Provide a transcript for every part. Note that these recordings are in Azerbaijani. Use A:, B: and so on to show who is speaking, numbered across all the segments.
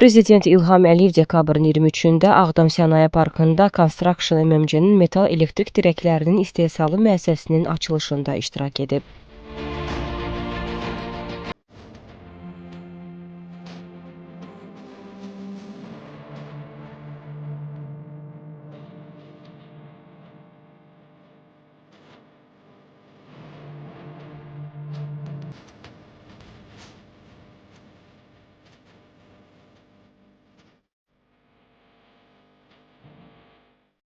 A: Prezident İlham Əliyev dekabrın 23-də Ağdam Sənaye Parkında Construction MMC-nin metal elektrik dirəklərinin istehsalı müəssisəsinin açılışında iştirak edib.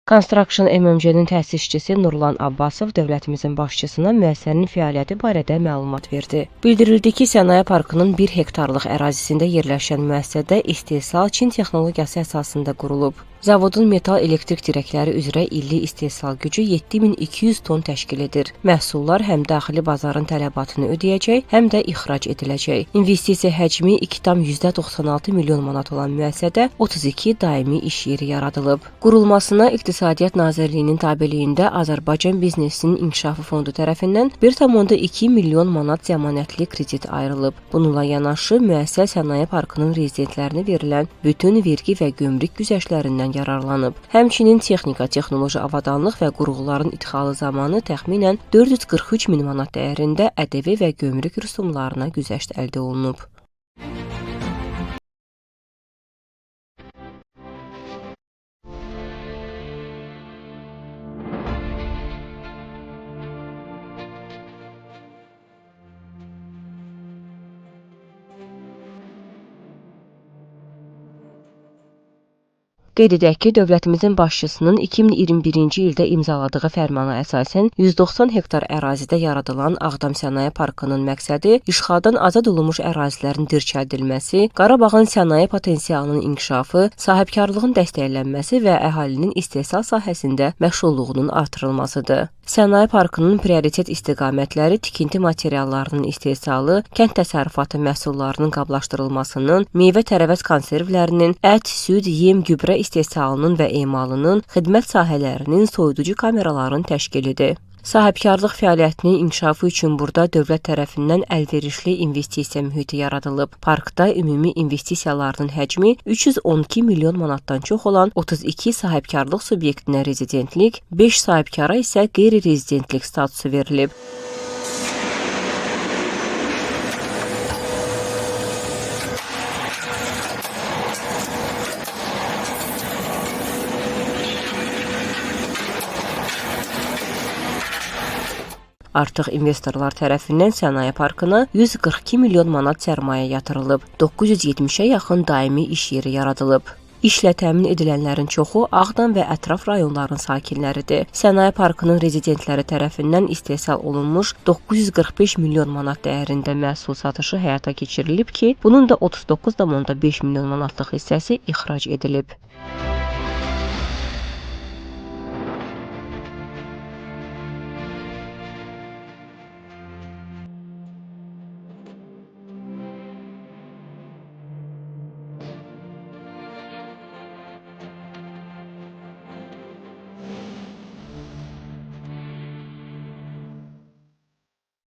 A: Construction MMC-nin təsisçisi Nurlan Abbasov dövlətimizin başçısına müəssisənin fəaliyyəti barədə məlumat verdi. Bildirildi ki, Sənaye Parkının 1 hektarlıq ərazisində yerləşən müəssisədə istehsal Çin texnologiyası əsasında qurulub. Zavodun metal elektrik dirəkləri üzrə illik istehsal gücü 7200 ton təşkil edir. Məhsullar həm daxili bazarın tələbatını ödəyəcək, həm də ixrac ediləcək. İnvestisiya həcmi 2,96 milyon manat olan müəssisədə 32 daimi iş yeri yaradılıb. Qurulmasına İqtisadiyyat Nazirliyinin tabeliyində Azərbaycan Biznesinin İnkişafı Fondu tərəfindən 1,2 milyon manat zəmanətli kredit ayrılıb. Bununla yanaşı, müəssisə Sənaye Parkının rezidentlərinə verilən bütün vergi və gömrük güzəştlərindən yararlanıb. Həmçinin texnika, texnoloji avadanlıq və qurğuların idxalı zamanı təxminən 443 min manat dəyərində ƏDV və gömrük rüsumlarına güzəşt əldə olunub. Qeyd edək ki, dövlətimizin başçısının 2021-ci ildə imzaladığı fərmana əsasən 190 hektar ərazidə yaradılan Ağdam Sənaye Parkının məqsədi işğaldan azad olunmuş ərazilərin dirçəldilməsi, Qarabağın sənaye potensialının inkişafı, sahibkarlığın dəstəklənməsi və əhalinin istehsal sahəsində məşğulluğunun artırılmasıdır. Sənaye Parkının prioritet istiqamətləri tikinti materiallarının istehsalı, kənd təsərrüfatı məhsullarının qablaşdırılmasının, meyvə-tərəvəz konservlərinin, ət, süd, yem, gübrə istehsalının və emalının, xidmət sahələrinin, soyuducu kameraların təşkilidir. Sahibkarlıq fəaliyyətinin inkişafı üçün burada dövlət tərəfindən əlverişli investisiya mühiti yaradılıb. Parkda ümumi investisiyalarının həcmi 312 milyon manatdan çox olan 32 sahibkarlıq subyektinə rezidentlik, 5 sahibkara isə qeyri-rezidentlik statusu verilib. Artıq investorlar tərəfindən Sənaye Parkına 142 milyon manat sərmayə yatırılıb, 970-ə yaxın daimi iş yeri yaradılıb. İşlə təmin edilənlərin çoxu Ağdam və ətraf rayonların sakinləridir. Sənaye Parkının rezidentləri tərəfindən istehsal olunmuş 945 milyon manat dəyərində məhsul satışı həyata keçirilib ki, bunun da 39,5 milyon manatlıq hissəsi ixrac edilib.